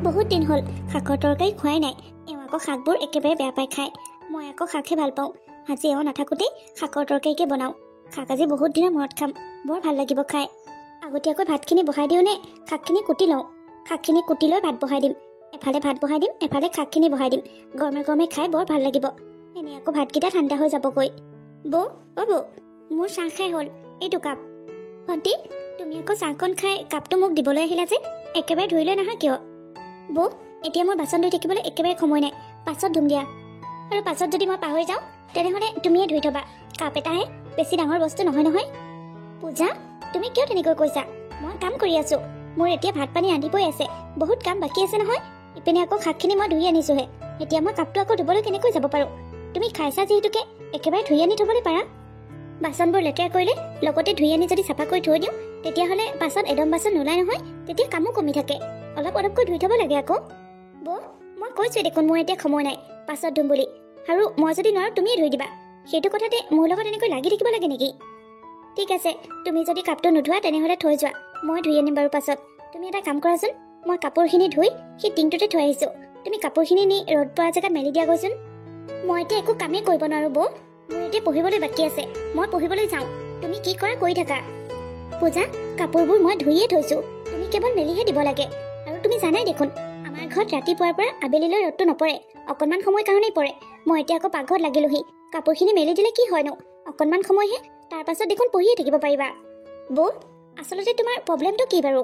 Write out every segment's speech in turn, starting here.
বহুত দিন হ'ল শাকৰ তৰকাৰী খোৱাই নাই। এওঁ আকৌ শাকবোৰ একেবাৰে বেয়া পাই খায়। মই আকৌ শাকহে ভাল পাওঁ। আজি এওঁ নাথাকোঁতেই শাকৰ তৰকাৰীকে বনাওঁ। শাক আজি বহুত দিনৰ মূৰত খাম, বৰ ভাল লাগিব খাই। আগতীয়াকৈ ভাতখিনি বহাই দিওঁ নে শাকখিনি কুটি লওঁ? শাকখিনি কুটি লৈ ভাত বহাই দিম। এফালে ভাত বহাই দিম, এফালে শাকখিনি বহাই দিম। গৰমে গৰমে খাই বৰ ভাল লাগিব। এনেই আকৌ ভাতকেইটা ঠাণ্ডা হৈ যাবগৈ। বৌ, অ' বৌ, মোৰ চাহ খাই হ'ল, এইটো কাপ। ভণ্টি, তুমি আকৌ চাহকণ খাই কাপটো মোক দিবলৈ আহিলা যে, একেবাৰে ধুই লৈ নাহা কিয়? বৌ, এতিয়া মোৰ বাচন ধুই থাকিবলৈ একেবাৰে সময় নাই, পাছত ধুম দিয়া। আৰু পাছত যদি মই পাহৰি যাওঁ তেনেহ'লে তুমিয়ে ধুই থবা। কাপ এটাহে, বেছি ডাঙৰ বস্তু নহয় নহয়। পূজা, তুমি কিয় তেনেকৈ কৈছা? মই কাম কৰি আছো। মোৰ এতিয়া ভাত পানী ৰান্ধিবই আছে, বহুত কাম বাকী আছে নহয়। ইপিনে আকৌ শাকখিনি মই ধুই আনিছোহে। এতিয়া মই কাপটো আকৌ ধুবলৈ কেনেকৈ যাব পাৰোঁ? তুমি খাইছা যিহেতুকে একেবাৰে ধুই আনি থবলৈ পাৰা। বাচনবোৰ লেতেৰা কৰিলে লগতে ধুই আনি যদি চাফা কৰি থৈ দিওঁ, তেতিয়াহ'লে পাছত এদম বাচন নোলায় নহয়, তেতিয়া কামো কমি থাকে। অলপ অলপকৈ ধুই থ'ব লাগে আকৌ। বৌ, মই কৈছোৱে দেখোন মোৰ এতিয়া সময় নাই, পাছত ধুম বুলি। আৰু মই যদি নোৱাৰোঁ তুমিয়ে ধুই দিবা। সেইটো কথাতে মোৰ লগত এনেকৈ লাগি থাকিব লাগে নেকি? ঠিক আছে, তুমি যদি কাপটো নোধোৱা তেনেহ'লে থৈ যোৱা, মই ধুই আনিম বাৰু পাছত। তুমি এটা কাম কৰাচোন, মই কাপোৰখিনি ধুই সেই টিংটোতে থৈ আহিছোঁ। তুমি কাপোৰখিনি নি ৰ'দ পৰা জেগাত মেলি দিয়া গৈচোন। মই এতিয়া একো কামেই কৰিব নোৱাৰোঁ বৌ। মোৰ এতিয়া পঢ়িবলৈ বাকী আছে, মই পঢ়িবলৈ যাওঁ। তুমি কি কৰা কৰি থাকা। পূজা, কাপোৰবোৰ মই ধুইয়ে থৈছোঁ, তুমি কেৱল মেলিহে দিব লাগে। আৰু তুমি জানাই দেখোন, আমাৰ ঘৰত ৰাতিপুৱাৰ পৰা আবেলিলৈ ৰ'দটো নপৰে, অকণমান সময় কাৰণেই পৰে। মই এতিয়া আকৌ পাকঘৰত লাগিলোহি। কাপোৰখিনি মেলি দিলে কি হয়নো, অকণমান সময়হে, তাৰ পাছত দেখোন পঢ়িয়ে থাকিব পাৰিবা। বৌ, আচলতে তোমাৰ প্ৰব্লেমটো কি বাৰু?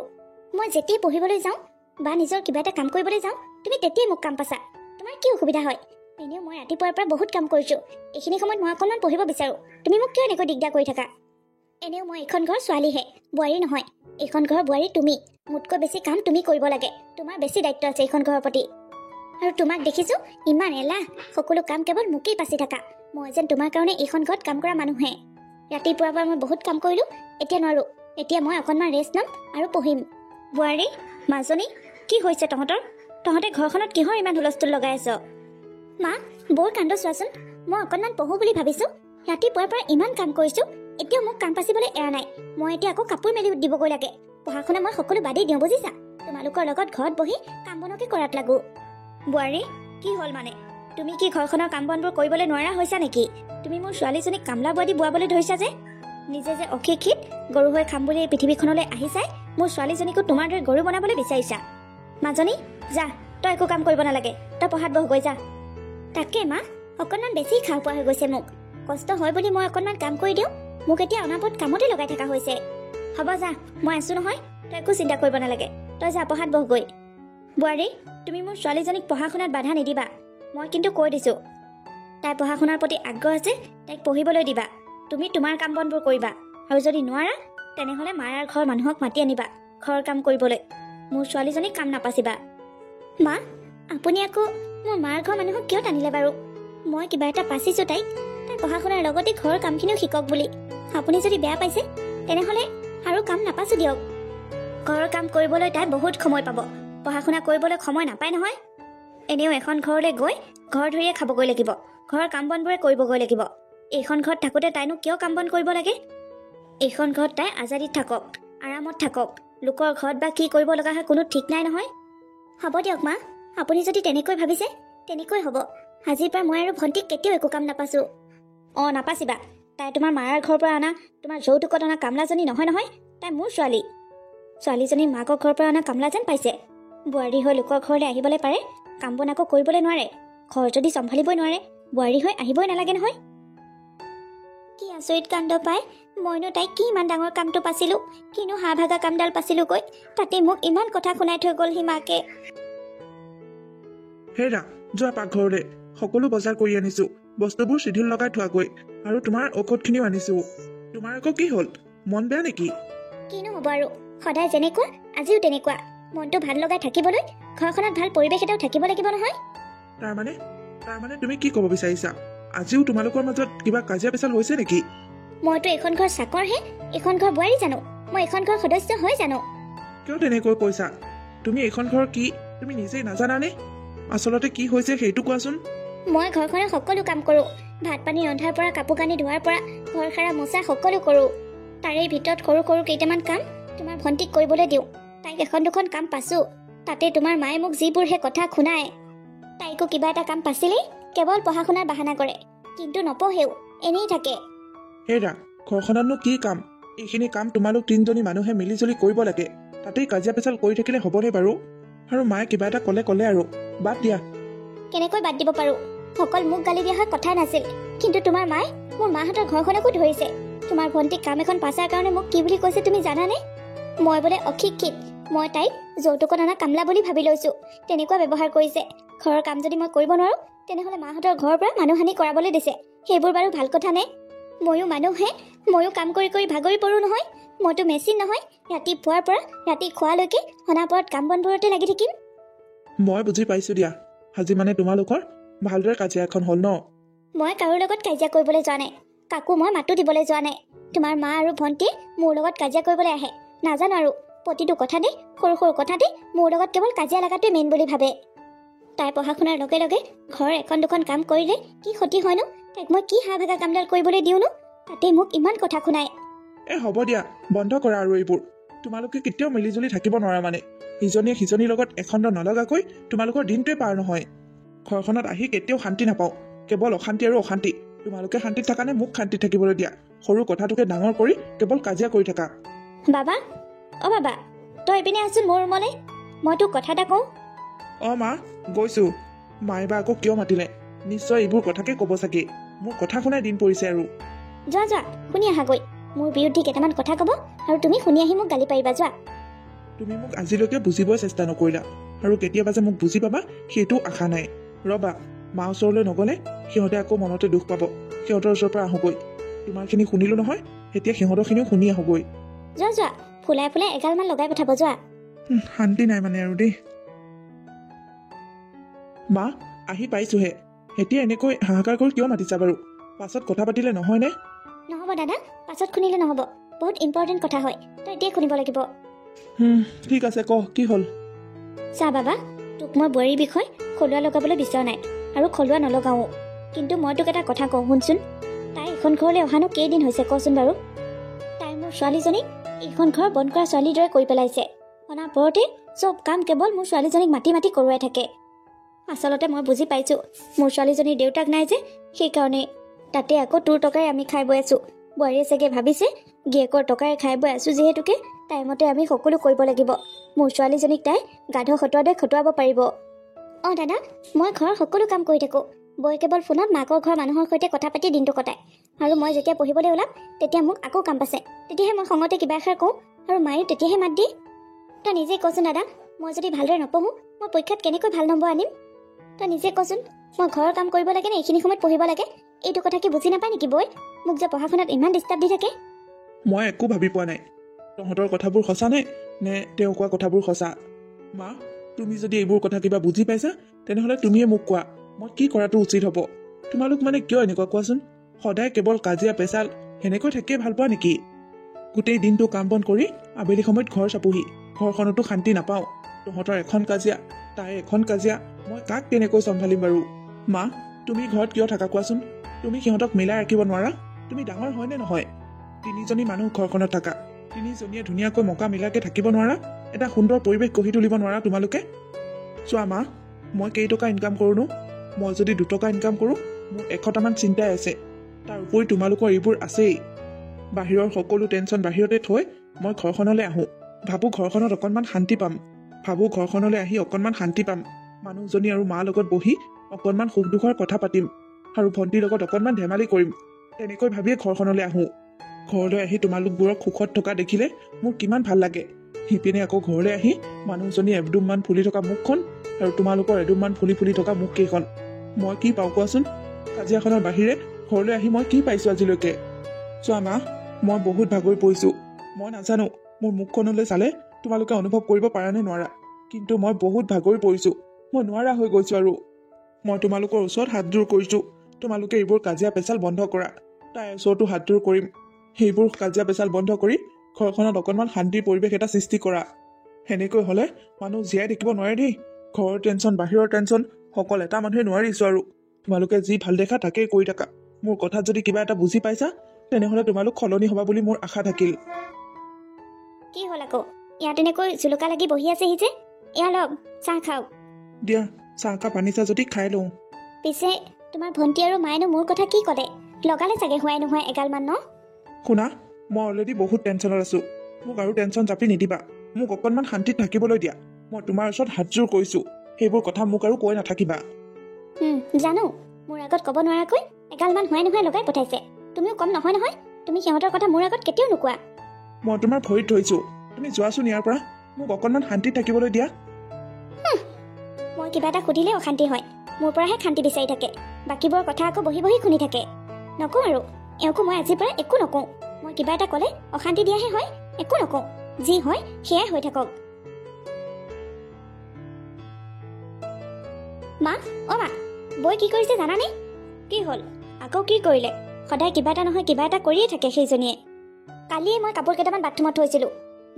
মই যেতিয়াই পঢ়িবলৈ যাওঁ বা নিজৰ কিবা এটা কাম কৰিবলৈ যাওঁ, তুমি তেতিয়াই মোক কাম পাছা। তোমাৰ কি অসুবিধা হয়? এনেও মই ৰাতিপুৱাৰ পৰা বহুত কাম কৰিছোঁ। এইখিনি সময়ত মই অকণমান পঢ়িব বিচাৰোঁ, তুমি মোক কিয় এনেকৈ দিগদাৰ কৰি থাকা? এনেও মই এইখন ঘৰৰ ছোৱালীহে, বোৱাৰী নহয়। এইখন ঘৰৰ বোৱাৰী তুমি। মোতকৈ বেছি কাম তুমি কৰিব লাগে। তোমাৰ বেছি দায়িত্ব আছে এইখন ঘৰৰ প্ৰতি। আৰু তোমাক দেখিছোঁ ইমান এলাহ, সকলো কাম কেৱল মোকেই পাচি থাকা। মই যেন তোমাৰ কাৰণে এইখন ঘৰত কাম কৰা মানুহহে। ৰাতিপুৱাৰ পৰা মই বহুত কাম কৰিলোঁ, এতিয়া নোৱাৰোঁ। এতিয়া মই অকণমান ৰেষ্ট ল'ম আৰু পঢ়িম। বোৱাৰী, মাজনী, কি হৈছে তহঁতৰ? তহঁতে ঘৰখনত কিহৰ ইমান হুলস্থুল লগাই আছ? মা, বৰ কাণ্ড চোৱাচোন। মই অকণমান পঢ়োঁ বুলি ভাবিছোঁ, ৰাতিপুৱাৰ পৰা ইমান কাম কৰিছোঁ, এতিয়াও মোক কাম পাচিবলৈ এৰা নাই। মই এতিয়া আকৌ কাপোৰ মেলি দিবগৈ লাগে। পঢ়া শুনা মই সকলো বাদেই দিওঁ, বুজিছা? তোমালোকৰ লগত ঘৰত বহি কাম বনকে কৰাত লাগো। বোৱাৰী, কি হ'ল মানে? তুমি কি ঘৰখনৰ কাম বনবোৰ কৰিবলৈ নোৱাৰা হৈছা নেকি? তুমি মোৰ ছোৱালীজনীক কামলা বোৱাৰী বোৱাবলৈ ধৰিছা যে? নিজে যে অশিক্ষিত, গৰু হৈ খাম বুলি এই পৃথিৱীখনলৈ আহিছাই, মোৰ ছোৱালীজনীকো তোমাৰ দৰে গৰু বনাবলৈ বিচাৰিছা। মাজনী, যা, তই একো কাম কৰিব নালাগে, তই পঢ়াত বহগৈ যা। তাকে মা, অকণমান বেছি খাও পোৱা হৈ গৈছে মোক। কষ্ট হয় বুলি মই অকণমান কাম কৰি দিওঁ, মোক এতিয়া অনাপত কামতে লগাই থকা হৈছে। হ'ব যা, মই আছোঁ নহয়, তই একো চিন্তা কৰিব নালাগে, তই যা পঢ়াত বহগৈ। বোৱাৰী, তুমি মোৰ ছোৱালীজনীক পঢ়া শুনাত বাধা নিদিবা। মই কিন্তু কৈ দিছোঁ, তাই পঢ়া শুনাৰ প্ৰতি আগ্ৰহ আছে, তাইক পঢ়িবলৈ দিবা। তুমি তোমাৰ কাম বনবোৰ কৰিবা, আৰু যদি নোৱাৰা তেনেহ'লে মায়াৰ ঘৰৰ মানুহক মাতি আনিবা ঘৰৰ কাম কৰিবলৈ। মোৰ ছোৱালীজনীক কাম নাপাচিবা। মা, আপুনি আকৌ মোৰ মাৰ ঘৰৰ মানুহক কিয় টানিলে বাৰু? মই কিবা এটা পাচিছোঁ তাই পঢ়া শুনাৰ লগতে ঘৰৰ কামখিনিও শিকক বুলি। আপুনি যদি বেয়া পাইছে তেনেহ'লে আৰু কাম নাপাচোঁ দিয়ক। ঘৰৰ কাম কৰিবলৈ তাই বহুত সময় পাব, পঢ়া শুনা কৰিবলৈ সময় নাপায় নহয়। এনেও এখন ঘৰলৈ গৈ ঘৰ ধৰিয়ে খাবগৈ লাগিব, ঘৰৰ কাম বনবোৰে কৰিবগৈ লাগিব। এইখন ঘৰত থাকোঁতে তাইনো কিয় কাম বন কৰিব লাগে? এইখন ঘৰত তাই আজাদিত থাকক, আৰামত থাকক। লোকৰ ঘৰত বা কি কৰিব লগা হয় কোনো ঠিক নাই নহয়। হ'ব দিয়ক মা, আপুনি যদি তেনেকৈ ভাবিছে তেনেকৈ হ'ব। আজিৰ পৰা মই আৰু ভণ্টিক কেতিয়াও একো কাম নাপাচোঁ। অঁ, নাপাচিবা। তাই তোমাৰ মায়াৰ ঘৰৰ পৰা অনা, তোমাৰ যৌতুকত অনা কামলাজনী নহয় নহয়, তাই মোৰ ছোৱালী। ছোৱালীজনী মাকৰ ঘৰৰ পৰা অনা কামলা যেন পাইছে। বোৱাৰী হৈ লোকৰ ঘৰলৈ আহিবলৈ পাৰে, কাম বন আকৌ কৰিবলৈ নোৱাৰে। ঘৰ যদি চম্ভালিবই নোৱাৰে, বোৱাৰী হৈ আহিবই নালাগে নহয়। কি আচৰিত কাণ্ড পায়। মইনো তাইক কি ইমান ডাঙৰ কামটো পাছিলোঁ, কিনো হাঁহ ভাগা কামডাল পাছিলোঁগৈ, তাতে মোক ইমান কথা শুনাই থৈ গ'ল হিমাকে। হেৰা, যোৱা পাকঘৰলৈ, সকলো বজাৰ কৰি আনিছোঁ। বস্তুবোৰ চিধিল লগাই থোৱাগৈ, আৰু তোমাৰ ঔষধখিনিও আনিছোঁ। তোমাৰ আকৌ কি হ'ল, মন বেয়া নেকি? কিনো হ'ব আৰু, সদায় যেনেকুৱা আজিও তেনেকুৱা। মনটো ভাল লগাই থাকিবলৈ ঘৰখনত ভাল পৰিৱেশ এটাও থাকিব লাগিব নহয়। তাৰমানে তুমি কি ক'ব বিচাৰিছা? আজিও তোমালোকৰ মাজত কিবা কাজিয়া পেচাল হৈছে নেকি? মইতো এইখন ঘৰ চাকৰহে, এইখন ঘৰ বোৱাৰী জানো? মই এইখন ঘৰ সদস্য হয় জানো? কিয় তেনেকৈ কৈছা? তুমি এইখন ঘৰ কি তুমি নিজেই নাজানানে? আচলতে কি হৈছে সেইটো কোৱাচোন। মই ঘৰখনৰ সকলো কাম কৰোঁ, ভাত পানী ৰন্ধাৰ পৰা কাপোৰ কানি ধোৱাৰ পৰা ঘৰ সাৰা মোচা সকলো কৰোঁ। তাৰে ভিতৰত সৰু সৰু কেইটামান কাম তোমাৰ ভণ্টিক কৰিবলৈ দিওঁ। তাইক এখন দুখন কাম পাছোঁ, তাতে তোমাৰ মায়ে মোক যিবোৰহে কথা শুনায়। তাইকো কিবা এটা কাম পাছিলেই কেৱল পঢ়া শুনাৰ বাহানা কৰে, কিন্তু নপঢ়েও, এনেই থাকে। হেৰা, ঘৰখনতনো কি কাম? এইখিনি কাম তোমালোক তিনিজনী মানুহে মিলিজুলি কৰিব লাগে। তাতেই কাজিয়া পেচাল কৰি থাকিলে হ'বনে বাৰু? আৰু মায়ে কিবা এটা ক'লে আৰু বাদ দিয়া। কেনেকৈ বাদ দিব পাৰো? অকল মোক গালি দিয়া হয় কথা নাছিল, কিন্তু তোমাৰ মায়ে মোৰ মাহঁতৰ ঘৰখনকো ধৰিছে। তোমাৰ ভণ্টিক কাম এখন পাছাৰ কাৰণে মোক কি বুলি কৈছে তুমি জানানে? মই বোলে অশিক্ষিত, মই তাইক যৌতুকত অনা কামলা বুলি ভাবি লৈছো, তেনেকুৱা ব্যৱহাৰ কৰিছে। ঘৰৰ কাম যদি মই কৰিব নোৱাৰো তেনেহ'লে মাহঁতৰ ঘৰৰ পৰা মানুহহানি কৰাবলৈ দিছে। সেইবোৰ বাৰু ভাল কথা নে? ময়ো মানুহহে, ময়ো কাম কৰি কৰি ভাগৰি পৰো নহয়। মইতো মেচিন নহয়, ৰাতিপুৱাৰ পৰা ৰাতি খোৱালৈকে অনাপৰত কাম বনবোৰতে লাগি থাকিম। মই বুজি পাইছো দিয়া, আজি মানে তোমালোকৰ ভালদৰে কাজিয়া এখন হ'ল ন? মই কাৰোৰ লগত কাজিয়া কৰিবলৈ যোৱা নাই, কাকো মই মাতো দিবলৈ যোৱা নাই। তোমাৰ মা আৰু ভণ্টিয়ে মোৰ লগত কাজিয়া কৰিবলৈ আহে, নাজানো আৰু প্ৰতিটো কথাতে সৰু সৰু কথাতে মোৰ লগত কেৱল কাজিয়া লগাটোৱে মেইন বুলি ভাবে। তাই পঢ়া শুনাৰ লগে লগে ঘৰৰ এখন দুখন কাম কৰিলে কি ক্ষতি হয়নো? তাইক মই কি হাঁ ভাগা কামডাল কৰিবলৈ দিওঁনো? তাতেই মোক ইমান কথা শুনায়। হ'ব দিয়া, বন্ধ কৰা আৰু এইবোৰ। তোমালোকে কেতিয়াও মিলিজুলি থাকিব নোৱাৰা মানে। ইজনীয়ে সিজনীৰ লগত এখণ্ড নলগাকৈ তোমালোকৰ দিনটোৱে পাৰ নহয়। ঘৰখনত আহি কেতিয়াও শান্তি নাপাওঁ, কেৱল অশান্তি আৰু অশান্তি। তোমালোকে শান্তিত থাকা নে মোক শান্তিত থাকিবলৈ দিয়া? সৰু কথাটোকে ডাঙৰ কৰি কেৱল কাজিয়া কৰি থাকা। বাবা, অ বাবা, তই এইপিনে আছোন মোৰ ৰুমলৈ, মই তোক কথা এটা কওঁ। মা, গৈছো। মায়ে বা আকৌ কিয় মাতিলে? নিশ্চয় এইবোৰ কথাকে ক'ব চাগে। মোৰ কথা শুনাই দিন পৰিছে আৰু। যোৱা যোৱা, শুনি আহাগৈ। মোৰ বিৰুদ্ধে কেইটামান কথা ক'ব আৰু তুমি শুনি আহি মোক গালি পাৰিবা, যোৱা। তুমি মোক আজিলৈকে বুজিবই চেষ্টা নকৰিলা, আৰু কেতিয়াবা যে মোক বুজি পাবা সেইটো আশা নাই। ৰবা, মা ওচৰলৈ নগ'লে সিহঁতে আকৌ মনতে দুখ পাব। সিহঁতৰ ওচৰৰ পৰা আহোগৈ। তোমাৰখিনি শুনিলো নহয়, এতিয়া সিহঁতৰখিনিও শুনি আহোগৈ। যোৱা যোৱা, ফুলাই ফুলাই এগালমান লগাই পঠাব, যোৱা। শান্তি নাই মানে আৰু দেই। মা, আহি পাইছোহে। এতিয়া এনেকৈ হাহাকাৰ কৰি কিয় মাতিছা বাৰু? পাছত কথা পাতিলে নহয়নে? নহ'ব দাদা, পাছত শুনিলে নহ'ব। বহুত ইম্পৰ্টেণ্ট কথা হয়, তই এতিয়াই শুনিব লাগিব। ঠিক আছে, ক কি হ'ল? চা বাবা, তোক মই বোৱাৰীৰ বিষয়ে খলুৱা লগাবলৈ বিচৰা নাই, আৰু খলুৱা নলগাও। কিন্তু মই তোক এটা কথা কওঁ, শুনচোন। তাই এইখন ঘৰলৈ অহানো কেইদিন হৈছে কচোন বাৰু? তাই মোৰ ছোৱালীজনীক এইখন ঘৰ বন্ধ কৰা ছোৱালীৰ দৰে কৰি পেলাইছে। অনাপৰতে চব কাম কেৱল মোৰ ছোৱালীজনীক মাতি মাতি কৰোৱাই থাকে। আচলতে মই বুজি পাইছোঁ, মোৰ ছোৱালীজনীৰ দেউতাক নাই যে, সেইকাৰণে। তাতে আকৌ তোৰ টকাৰে আমি খাই বৈ আছোঁ। বোৱাৰীয়ে চাগে ভাবিছে গিয়েকৰ টকাৰে খাই বৈ আছোঁ যিহেতুকে টাইমতে আমি সকলো কৰিব লাগিব। মোৰ ছোৱালীজনীক তাই গাধ খটোৱা দৰে খটুৱাব পাৰিব। দাদা, মই ঘৰৰ সকলো কাম কৰি থাকোঁ। বৈ কেৱল ফোনত মাকৰ ঘৰৰ মানুহৰ সৈতে কথা পাতি দিনটো কটায়। আৰু মই যেতিয়া পঢ়িবলৈ ওলাম তেতিয়া মোক আকৌ কাম পাছে, তেতিয়াহে মই খঙতে কিবা এষাৰ কওঁ, আৰু মায়েও তেতিয়াহে মাত দিয়ে। তই নিজেই কচোন দাদা, মই যদি ভালদৰে নপঢ়োঁ মই পৰীক্ষাত কেনেকৈ ভাল নম্বৰ আনিম? তই নিজে কচোন, মই ঘৰৰ কাম কৰিব লাগে নে এইখিনি সময়ত পঢ়িব লাগে? এইটো কথা কি বুজি নাপায় নেকি বৈ? মোক যে পঢ়া শুনাত ইমান ডিষ্টাৰ্ব দি থাকে। মই একো ভাবি পোৱা নাই, তহঁতৰ কথাবোৰ সঁচা নে তেওঁ কোৱা কথাবোৰ সঁচা। মা, তুমি যদি এইবোৰ কথা কিবা বুজি পাইছা তেনেহ'লে তুমিয়ে মোক কোৱা, মই কি কৰাটো উচিত হ'ব? তোমালোক মানে কিয় এনেকুৱা কোৱাচোন? সদায় কেৱল কাজিয়া পেচাল সেনেকৈ থাকিয়ে ভাল পোৱা নেকি? গোটেই দিনটো কাম বন কৰি আবেলি সময়ত ঘৰ চাপোহি, ঘৰখনতো শান্তি নাপাওঁ। তহঁতৰ এখন কাজিয়া, তাই এখন কাজিয়া, মই কাক কেনেকৈ চম্ভালিম বাৰু? মা, তুমি ঘৰত কিয় থাকা কোৱাচোন? তুমি সিহঁতক মিলাই ৰাখিব নোৱাৰা? তুমি ডাঙৰ হয় নে নহয়? তিনিজনী মানুহ ঘৰখনত থাকা, তিনিজনীয়ে ধুনীয়াকৈ মকা মিলাকে থাকিব নোৱাৰা? এটা সুন্দৰ পৰিৱেশ গঢ়ি তুলিব নোৱাৰা তোমালোকে? চোৱা মা, মই কেইটকা ইনকাম কৰোঁনো? মই যদি 2 টকা ইনকাম কৰোঁ মোৰ 100টামান চিন্তাই আছে। তাৰ উপৰি তোমালোকৰ এইবোৰ আছেই। বাহিৰৰ সকলো টেনচন বাহিৰতে থৈ মই ঘৰখনলৈ আহোঁ, ভাবোঁ ঘৰখনত অকণমান শান্তি পাম। মানুহজনী আৰু মাৰ লগত বহি অকণমান সুখ দুখৰ কথা পাতিম, আৰু ভণ্টিৰ লগত অকণমান ধেমালি কৰিম, তেনেকৈ ভাবিয়ে ঘৰখনলৈ আহোঁ। ঘৰলৈ আহি তোমালোকবোৰক সুখত থকা দেখিলে মোৰ কিমান ভাল লাগে। সিপিনে আকৌ ঘৰলৈ আহি মানুহজনী এদুমমান ফুলি থকা মুখখন আৰু তোমালোকৰ এদুমমান ফুলি ফুলি থকা মুখকেইখন, মই কি পাওঁ কোৱাচোন? কাজিয়াখনৰ বাহিৰে ঘৰলৈ আহি মই কি পাইছোঁ আজিলৈকে? চোৱা মা, মই বহুত ভাগৰি পৰিছোঁ। মই নাজানো মোৰ মুখখনলৈ চালে তোমালোকে অনুভৱ কৰিব পাৰা নে নোৱাৰা, কিন্তু মই বহুত ভাগৰি পৰিছোঁ। মই নোৱাৰা হৈ গৈছোঁ আৰু। মই তোমালোকৰ ওচৰত হাতযোৰ কৰিছোঁ, তোমালোকে এইবোৰ কাজিয়া পেচাল বন্ধ কৰা। তাইৰ ওচৰতো হাতযোৰ কৰিম, সেইবোৰ কাজিয়া পেচাল বন্ধ কৰি ঘৰখনত অকণমান শান্তিৰ পৰিৱেশ এটা সৃষ্টি কৰা। সেনেকৈ হ'লে মানুহ জীয়াই থাকিব নোৱাৰে দেই। ঘৰৰ টেনচন বাহিৰৰ টেনচন অকল এটা মানুহে নোৱাৰিছোঁ আৰু। তোমালোকে যি ভাল দেখা তাকেই কৰি থাকা। মোৰ কথাত যদি কিবা এটা বুজি পাইছা তেনেহ'লে তোমালোক সলনি হ'বা বুলি মোৰ আশা থাকিল। কি হ'ল আকৌ? ইয়াত এনেকৈ জুলুকা লাগি বহি আছেহি যে? এয়া লওক চাহ খাওক। দিয়া চাহ কাপ আনিছা যদি খাই লওঁ। পিছে তোমাৰ ভণ্টি আৰু মায়েনো মোৰ কথা কি ক'লে? লগালে চাগে হোৱাই নোহোৱাই এগালমান ন? শুনা, মই অলৰেডি বহুত টেনশ্যনত আছোঁ। মোক আৰু টেনশ্যন জাপি নিদিবা। মোক অকণমান শান্তিত থাকিবলৈ দিয়া। মই তোমাৰ ওচৰত হাতযোৰ কৰিছোঁ। সেইবোৰ কথা মোক আৰু কৈ নাথাকিবা। জানো, মোৰ আগত ক'ব নোৱাৰাকৈ এগালমান হোৱাই নোহোৱাই লগাই পঠাইছে। তুমিও কম নহয় নহয়। তুমি সিহঁতৰ কথা মোৰ আগত কেতিয়াও নোকোৱা। মই তোমাৰ ভৰিত ধৰিছোঁ। তুমি যোৱাচোন ইয়াৰ পৰা। মোক অকণমান শান্তিত থাকিবলৈ দিয়া। মই কিবা এটা সুধিলে অশান্তি হয়। মোৰ পৰাহে শান্তি বিচাৰি থাকে। বাকীবোৰৰ কথা আকৌ বহি বহি শুনি থাকে। নকওঁ আৰু এওঁকো মই আজিৰ পৰা একো নকওঁ। মই কিবা এটা ক'লে অশান্তি দিয়াহে হয়। একো নকওঁ, যি হয় সেয়াই হৈ থাকক। মা, অ' মা, বৈ কি কৰিছে জানানে? কি হ'ল? আকৌ কি কৰিলে? সদায় কিবা এটা নহয় কিবা এটা কৰিয়ে থাকে সেইজনীয়ে। কালিয়ে মই কাপোৰ কেইটামান বাথৰুমত থৈছিলোঁ।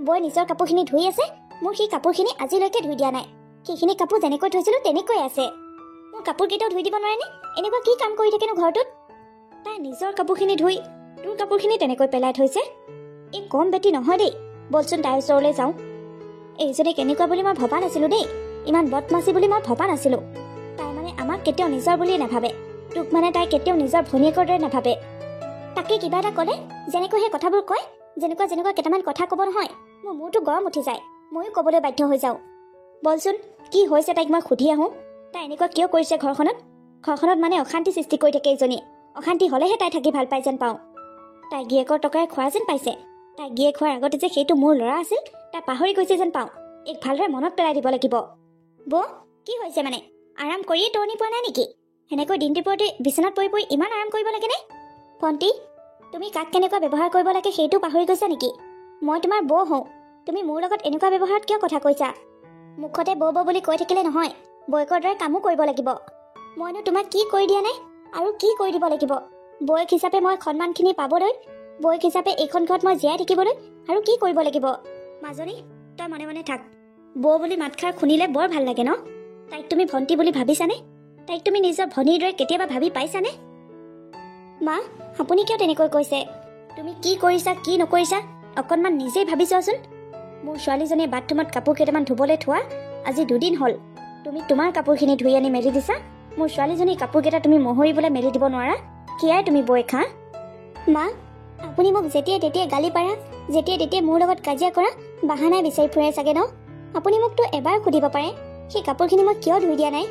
বৈ নিজৰ কাপোৰখিনি ধুই আছে। মোৰ সেই কাপোৰখিনি আজিলৈকে ধুই দিয়া নাই। সেইখিনি কাপোৰ যেনেকৈ থৈছিলোঁ তেনেকৈ আছে। মোৰ কাপোৰকেইটাও ধুই দিব নোৱাৰেনে? এনেকুৱা কি কাম কৰি থাকেনো ঘৰটোত? তাই নিজৰ কাপোৰখিনি ধুই তোৰ কাপোৰখিনি তেনেকৈ পেলাই থৈছে। এই কম বেটি নহয় দেই। বলচোন তাইৰ ওচৰলৈ যাওঁ। এইজনী কেনেকুৱা বুলি মই ভবা নাছিলোঁ দেই। ইমান বদমাচি বুলি মই ভবা নাছিলোঁ। তাই মানে আমাক কেতিয়াও নিজৰ বুলিয়ে নাভাবে। তোক মানে তাই কেতিয়াও নিজৰ ভনীয়েকৰ দৰে নাভাবে। তাকে কিবা এটা ক'লে যেনেকৈ সেই কথাবোৰ কয়, যেনেকুৱা কেইটামান কথা ক'ব নহয়, মোৰ মূৰটো গৰম উঠি যায়। ময়ো ক'বলৈ বাধ্য হৈ যাওঁ। বলচোন কি হৈছে তাইক মই সুধি আহোঁ। তাই এনেকুৱা কিয় কৰিছে ঘৰখনত? ঘৰখনত মানে অশান্তি সৃষ্টি কৰি থাকে এইজনীয়ে। অশান্তি হ'লেহে তাই থাকি ভাল পাই যেন পাওঁ। তাই গিয়েকৰ টকাৰে খোৱা যেন পাইছে। তাই গিয়েক হোৱাৰ আগতে যে সেইটো মোৰ ল'ৰা আছিল, তাই পাহৰি গৈছে যেন পাওঁ। এক ভালদৰে মনত পেলাই দিব লাগিব। বৌ, কি হৈছে মানে? আৰাম কৰিয়ে টৰ্নি পোৱা নাই নেকি? সেনেকৈ দিনটোপৰতে বিচনাত পৰি পৰি ইমান আৰাম কৰিব লাগেনে? ভণ্টি, তুমি কাক কেনেকুৱা ব্যৱহাৰ কৰিব লাগে সেইটো পাহৰি গৈছা নেকি? মই তোমাৰ বৌ হওঁ। তুমি মোৰ লগত এনেকুৱা ব্যৱহাৰত কিয় কথা কৈছা? মুখতে বৌ বৌ বুলি কৈ থাকিলে নহয়, বৌয়েকৰ দৰে কামো কৰিব লাগিব। মইনো তোমাক কি কৰি দিয়া নাই আৰু কি কৰি দিব লাগিব? বৌয়েক হিচাপে মই সন্মানখিনি পাবলৈ, বৌয়েক হিচাপে এইখন ঘৰত মই জীয়াই থাকিবলৈ আৰু কি কৰিব লাগিব? মাজনী, তই মনে মনে থাক। বৌ বুলি মাতষাৰ শুনিলে বৰ ভাল লাগে ন? তাইক তুমি ভণ্টি বুলি ভাবিছানে? তাইক তুমি নিজৰ ভনীৰ দৰে কেতিয়াবা ভাবি পাইছানে? মা, আপুনি কিয় তেনেকৈ কৈছে? তুমি কি কৰিছা কি নকৰিছা অকণমান নিজেই ভাবি চোৱাচোন। মোৰ ছোৱালীজনীয়ে বাথৰুমত কাপোৰ কেইটামান ধুবলৈ থোৱা আজি 2 দিন হ'ল। তুমি তোমাৰ কাপোৰখিনি ধুই আনি মেলি দিছা। মোৰ ছোৱালীজনীৰ কাপোৰকেইটা তুমি মহৰিবলৈ মেলি দিব নোৱাৰা। কিয়াই তুমি বৈ খা? মা, আপুনি মোক যেতিয়াই তেতিয়াই গালি পাৰা, যেতিয়াই তেতিয়াই মোৰ লগত কাজিয়া কৰা বাহানাই বিচাৰি ফুৰে চাগে ন? আপুনি মোকতো এবাৰ সুধিব পাৰে, সেই কাপোৰখিনি মই কিয় ধুই দিয়া নাই?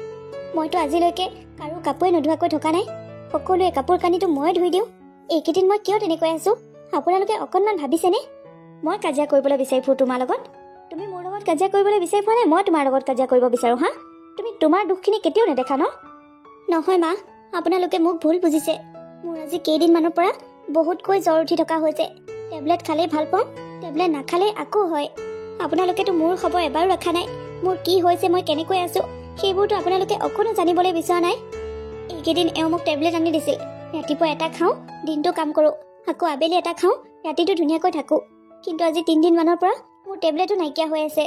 মইতো আজিলৈকে কাৰো কাপোৰে নোধোৱাকৈ থকা নাই। সকলোৱে কাপোৰ কানিটো মই ধুই দিওঁ। এইকেইদিন মই কিয় তেনেকৈ আছোঁ আপোনালোকে অকণমান ভাবিছেনে? মই কাজিয়া কৰিবলৈ বিচাৰি ফুৰোঁ তোমাৰ লগত? তুমি মোৰ লগত কাজিয়া কৰিবলৈ বিচাৰি পোৱা নাই, মই তোমাৰ লগত কাজিয়া কৰিব বিচাৰোঁ হা? তুমি তোমাৰ দুখখিনি কেতিয়াও নেদেখা ন? নহয় মা, আপোনালোকে মোক ভুল বুজিছে। মোৰ আজি কেইদিনমানৰ পৰা বহুতকৈ জ্বৰ উঠি থকা হৈছে। টেবলেট খালেই ভাল পাওঁ, টেবলেট নাখালেই আকৌ হয়। আপোনালোকেতো মোৰ খবৰ এবাৰো ৰখা নাই। মোৰ কি হৈছে, মই কেনেকৈ আছোঁ সেইবোৰতো আপোনালোকে অকণো জানিবলৈ বিচৰা নাই। এইকেইদিন এওঁ মোক টেবলেট আনি দিছিল। ৰাতিপুৱা এটা খাওঁ, দিনটো কাম কৰোঁ। আকৌ আবেলি এটা খাওঁ, ৰাতিটো ধুনীয়াকৈ থাকোঁ। কিন্তু আজি 3 দিনমানৰ পৰা মোৰ টেবলেটো নাইকিয়া হৈ আছে।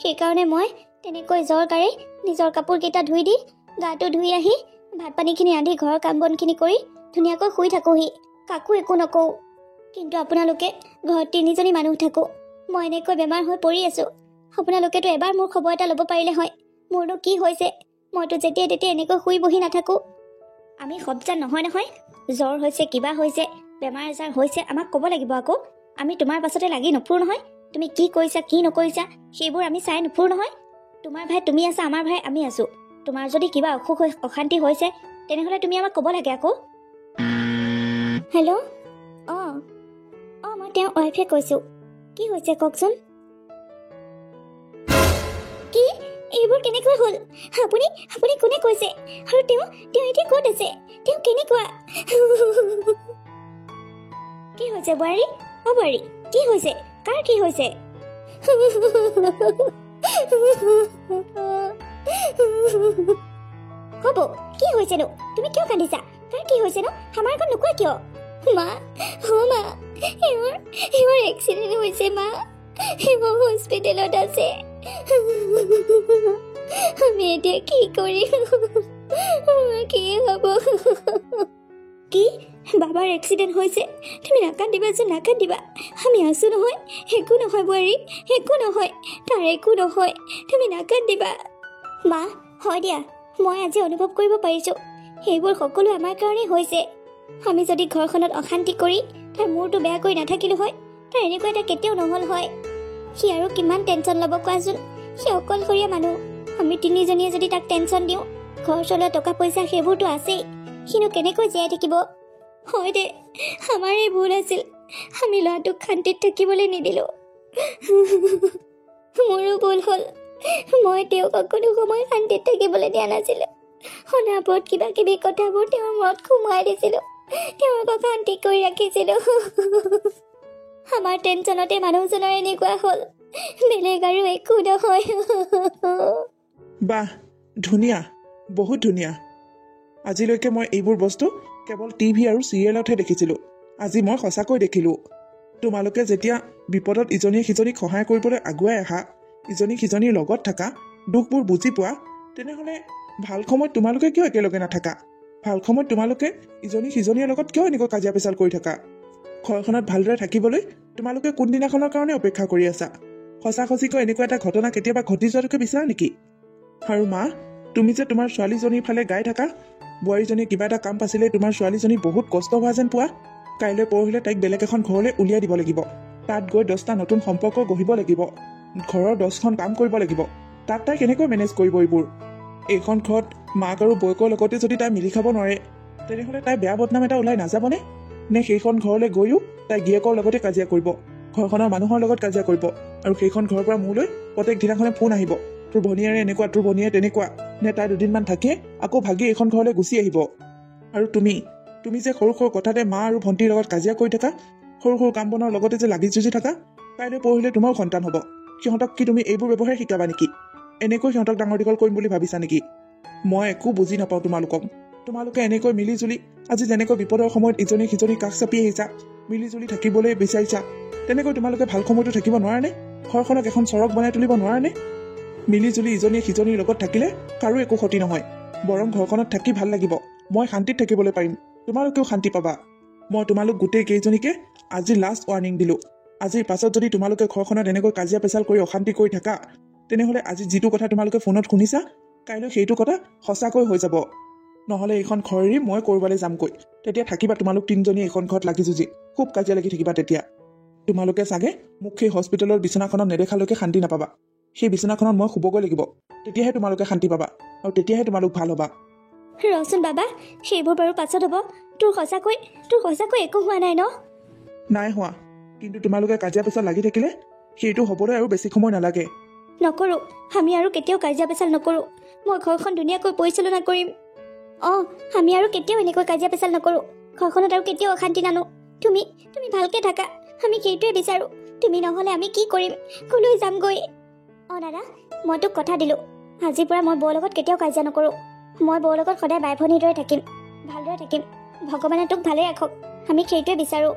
সেইকাৰণে মই তেনেকৈ জ্বৰ গাৰে নিজৰ কাপোৰকেইটা ধুই দি, গাটো ধুই আহি ভাত পানীখিনি ৰান্ধি ঘৰৰ কাম বনখিনি কৰি ধুনীয়াকৈ শুই থাকোঁহি। কাকো একো নকওঁ। কিন্তু আপোনালোকে ঘৰত 3জনী মানুহ থাকোঁ। মই এনেকৈ বেমাৰ হৈ পৰি আছোঁ। আপোনালোকেতো এবাৰ মোৰ খবৰ এটা ল'ব পাৰিলে হয়। মোৰনো কি হৈছে? মইতো যেতিয়াই তেতিয়াই এনেকৈ শুই বহি নাথাকোঁ। আমি সবজান নহয় নহয়। জ্বৰ হৈছে, কিবা হৈছে, বেমাৰ আজাৰ হৈছে আমাক ক'ব লাগিব আকৌ। আমি তোমাৰ পাছতে লাগি নুফুৰোঁ নহয়। তুমি কি কৰিছা কি নকৰিছা সেইবোৰ আমি চাই নুফুৰোঁ নহয়। তোমাৰ ভাই তুমি আছা, আমাৰ ভাই আমি আছোঁ। তোমাৰ যদি কিবা অসুখ অশান্তি হৈছে তেনেহ'লে তুমি আমাক ক'ব লাগে আকৌ। হেল্ল', মই তেওঁৰ ৱাইফে কৈছোঁ। কি হৈছে কওকচোন? কি এইবোৰ কেনেকৈ হ'ল? আপুনি কোনে কৈছে? আৰু তেওঁ এতিয়া ক'ত আছে? তেওঁ কেনেকুৱা? কি হৈছে বোৱাৰী? বোৱাৰী কি হৈছে? কাৰ কি হৈছে? হ'ব, কি হৈছেনো? তুমি কিয় কান্দিছা? কাৰ কি হৈছেনো? আমাৰ আগত নোকোৱা কিয়? মা, মা, এওঁৰ এক্সিডেণ্ট হৈছে মা। এওঁ হস্পিটেলত আছে। আমি এতিয়া কি কৰিম? কি হ'ব? কি বাবাৰ এক্সিডেণ্ট হৈছে। তুমি নাকান্দিবাচোন, নাকান্দিবা। আমি আছোঁ নহয়, একো নহয় বোৱাৰী, একো নহয়, তাৰ একো নহয়, তুমি নাকান্দিবা। মা, হয় দিয়া, মই আজি অনুভৱ কৰিব পাৰিছোঁ সেইবোৰ সকলো আমাৰ কাৰণেই হৈছে। আমি যদি ঘৰখনত অশান্তি কৰি তাৰ মূৰটো বেয়া কৰি নাথাকিলোঁ হয়, তাৰ এনেকুৱা এটা কেতিয়াও নহ'ল হয়। সি আৰু কিমান টেনশ্যন ল'ব কোৱাচোন, সি অকলশৰীয়া মানুহ। আমি তিনিজনীয়ে যদি তাক টেনশ্যন দিওঁ, ঘৰ চলোৱা টকা পইচা সেইবোৰতো আছেই, সিনো কেনেকৈ জীয়াই থাকিব। হয় দে, আমাৰেই ভুল আছিল, আমি ল'ৰাটোক শান্তিত থাকিবলৈ নিদিলোঁ। মোৰো ভুল হ'ল, মই তেওঁক অকণো সময় শান্তিত থাকিবলৈ দিয়া নাছিলোঁ। অনাবৰত কিবা কিবি কথাবোৰ তেওঁৰ মূৰত সোমোৱাই দিছিলোঁ, তেওঁক অশান্তি কৰি ৰাখিছিলোঁ। আমাৰ টেনশ্যনতে মানুহজনৰ এনেকুৱা হ'ল, বেলেগ আৰু একো নহয়। বাহ, ধুনীয়া, বহুত ধুনীয়া। আজিলৈকে মই এইবোৰ বস্তু কেৱল টিভি আৰু চিৰিয়েলতহে দেখিছিলোঁ। আজি মই সঁচাকৈ দেখিলোঁ। তোমালোকে যেতিয়া বিপদত ইজনীয়ে সিজনীক সহায় কৰিবলৈ আগুৱাই আহা, ইজনী সিজনীৰ লগত থাকা, দুখবোৰ বুজি পোৱা, তেনেহ'লে ভাল সময়ত তোমালোকে কিয় একেলগে নাথাকা? ভাল সময়ত তোমালোকে ইজনী সিজনীৰ লগত কিয় এনেকৈ কাজিয়া পেচাল কৰি থাকা? ঘৰখনত ভালদৰে থাকিবলৈ তোমালোকে কোনদিনাখনৰ কাৰণে অপেক্ষা কৰি আছা? সঁচাকৈ এনেকুৱা এটা ঘটনা কেতিয়াবা ঘটি যোৱাটোকে বিচাৰা নেকি? আৰু মা, তুমি যে তোমাৰ ছোৱালীজনীৰ ফালে গাই থাকা, বোৱাৰীজনীয়ে কিবা এটা কাম পাছিলে তোমাৰ ছোৱালীজনী বহুত কষ্ট হোৱা যেন পোৱা, কাইলৈ পৰহিলৈ তাইক বেলেগ এখন ঘৰলৈ উলিয়াই দিব লাগিব। তাত গৈ 10টা নতুন সম্পৰ্ক গঢ়িব লাগিব, ঘৰৰ 10খন কাম কৰিব লাগিব। তাত তাই কেনেকৈ মেনেজ কৰিব এইবোৰ? এইখন ঘৰত মাক আৰু বৌয়েকৰ লগতে যদি তাই মিলি খাব নোৱাৰে, তেনেহ'লে তাই বেয়া বদনাম এটা ওলাই নাযাবনে? নে সেইখন ঘৰলৈ গৈও তাই গিয়েকৰ লগতে কাজিয়া কৰিব, ঘৰখনৰ মানুহৰ লগত কাজিয়া কৰিব, আৰু সেইখন ঘৰৰ পৰা মোলৈ প্ৰত্যেক দিনাখনে ফোন আহিব, তোৰ ভনীয়াৰে এনেকুৱা, তোৰ ভনীয়ে তেনেকুৱা। নে তাই দুদিনমান থাকিয়ে আকৌ ভাগি এইখন ঘৰলৈ গুচি আহিব? আৰু তুমি যে সৰু সৰু কথাতে মা আৰু ভণ্টিৰ লগত কাজিয়া কৰি থাকা, সৰু সৰু কাম বনৰ লগতে যে লাগি যুঁজি থাকা, কাইলৈ পৰহিলৈ তোমাৰো সন্তান হ'ব। সিহঁতক কি তুমি এইবোৰ ব্যৱহাৰ শিকাবা নেকি? এনেকৈ সিহঁতক ডাঙৰ দীঘল কৰিম বুলি ভাবিছা নেকি? মই একো বুজি নাপাওঁ তোমালোকক। তোমালোকে এনেকৈ মিলি জুলি আজি যেনেকৈ বিপদৰ সময়ত ইজনী সিজনী কাষ চাপি আহিছা, মিলি জুলি থাকিবলৈ বিচাৰিছা, তেনেকৈ তোমালোকে ভাল সময়তো থাকিব নোৱাৰানে? ঘৰখনক এখন চৰক বনাই তুলিব নোৱাৰানে? মিলি জুলি ইজনীয়ে সিজনীৰ লগত থাকিলে কাৰো একো ক্ষতি নহয়, বৰং ঘৰখনত থাকি ভাল লাগিব, মই শান্তিত থাকিবলৈ পাৰিম, তোমালোকেও শান্তি পাবা। মই তোমালোক গোটেই কেইজনীকে আজি লাষ্ট ৱাৰ্ণিং দিলোঁ। আজিৰ পাছত যদি তোমালোকে ঘৰখনত এনেকৈ কাজিয়া পেচাল কৰি অশান্তি কৰি থাকা, তেনেহ'লে আজি যিটো কথা তোমালোকে ফোনত শুনিছা, কাইলৈ সেইটো কথা সঁচাকৈ হৈ যাব। নহ'লে এইখন ঘৰ এৰি মই ক'ৰবালৈ যামগৈ, তেতিয়া থাকিবা তোমালোক তিনিজনীয়ে এইখন ঘৰত লাগি যুঁজি, খুব কাজিয়া লাগি থাকিবা। তেতিয়া তোমালোকে চাগে মোক সেই হস্পিটেলৰ বিচনাখনত নেদেখালৈকে শান্তি নাপাবা। সেই বিচনাখনত মই শুবগৈ লাগিব, তেতিয়াহে তোমালোকে শান্তি পাবা, আৰু তেতিয়াহে তোমালোক ভাল হ'বা। ৰচোন বাবা, সেইবোৰ বাৰু পাছত হ'ব। তোৰ সঁচাকৈ একো হোৱা নাই ন? নাই হোৱা, কিন্তু তোমালোকে কাজিয়া পেচাল লাগি থাকিলে সেইটো হ'বলৈ আৰু বেছি সময় নালাগে। নকৰোঁ, আমি আৰু কেতিয়াও কাজিয়া পেচাল নকৰোঁ। মই ঘৰখন ধুনীয়াকৈ পৰিচালনা কৰিম। আমি আৰু কেতিয়াও এনেকৈ কাজিয়া পেচাল নকৰোঁ, ঘৰখনত আৰু কেতিয়াও অশান্তি নানো। তুমি ভালকৈ থাকা, আমি সেইটোৱে বিচাৰোঁ। তুমি নহ'লে আমি কি কৰিম, কলৈ যামগৈ? দাদা, মই তোক কথা দিলোঁ, আজিৰ পৰা মই বৌৰ লগত কেতিয়াও কাজিয়া নকৰোঁ। মই বৌৰ লগত সদায় বাই ভনীৰ দৰে থাকিম, ভালদৰে থাকিম। ভগৱানে তোক ভালেই ৰাখক, আমি সেইটোৱে বিচাৰোঁ।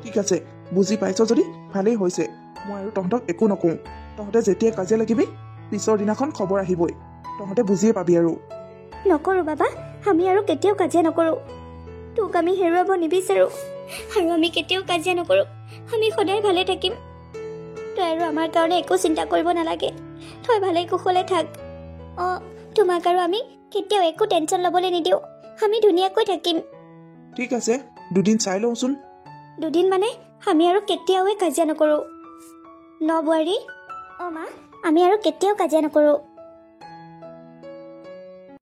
ঠিক আছে, বুজি পাইছ যদি ভালেই হৈছে। মই আৰু তহঁতক একো নকওঁ। তহঁতে যেতিয়াই কাজিয়া লাগিবি, পিছৰ দিনাখন খবৰ আহিবই, তহঁতে বুজিয়ে পাবি। আৰু নকৰোঁ বাবা, আমি আৰু কেতিয়াও কাজিয়া নকৰোঁ। তোক আমি হেৰুৱাব নিবিচাৰোঁ, আৰু আমি কেতিয়াও কাজিয়া নকৰোঁ। আমি সদায় ভালে থাকিম। তই আৰু আমাৰ কাৰণে একো চিন্তা কৰিব নালাগে, তই ভালে কুশলে থাক। তোমাক আৰু আমি কেতিয়াও একো টেনশ্যন ল'বলৈ নিদিওঁ, আমি ধুনীয়াকৈ থাকিম। ঠিক আছে, দুদিন চাই লওঁচোন। দুদিন মানে আমি আৰু কেতিয়াও কাজিয়া নকৰোঁ ন বোৱাৰী? মা, আমি আৰু কেতিয়াও কাজিয়া নকৰোঁ।